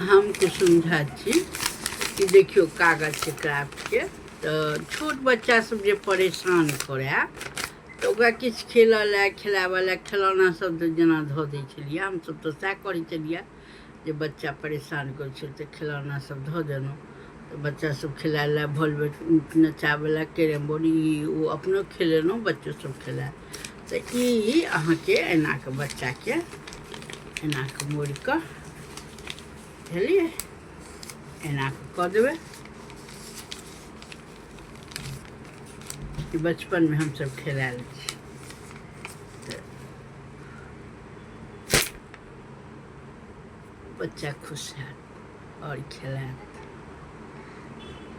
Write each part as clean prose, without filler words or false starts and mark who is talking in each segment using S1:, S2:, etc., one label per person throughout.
S1: हम कुसुम झा छी कि देखियो कागज के क्राफ्ट के तो छोट बच्चा सब जे परेशान करे तो ओकरा किछु खेलऽ लए खिलाबऽ लए खिलौना सब जेना धऽ दै छलियै हमसब तऽ सएह करै छलियै जे बच्चा परेशान करै छै तऽ खिलौना सब धऽ देलहुँ तऽ बच्चा सब खेलाय लए भोलबेट नचाबै लए कैरम बोर्ड ओ अपनो खेलेलहुँ बच्चो सब खेलाय तऽ ई अहाँके एना कऽ बच्चाके एना कऽ मोड़ि कऽ बुझलियै एना कऽ देबै बचपन में हम सब खेलायल छी बच्चा खुश हैत और खेलायत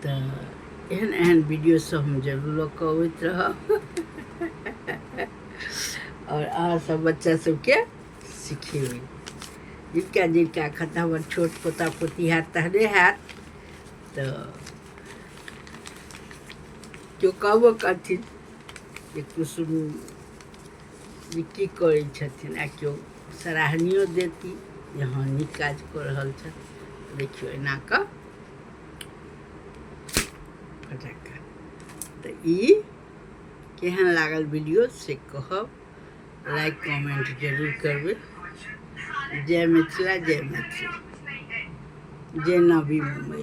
S1: तऽ एहन एहन वीडियो सब हम जरूर लऽ कऽ अबैत रहब और अहाँ सब बच्चा सबके सिखेबै जिनका जिनका खत हमर छोट पोता पोती हैत तहने हैत तऽ केओ कहबो करथिन जे कुसुम जी की करै छथिन आ केओ सराहनियो देती जे हाँ नीक काज कऽ रहल छथि देखियौ एना कऽ फटाका तऽ ई केहन लागल वीडियो से कहब लाइक कमेंट जरूर करबै जय मिथिला जय मैथिली जय नवी मुंबई।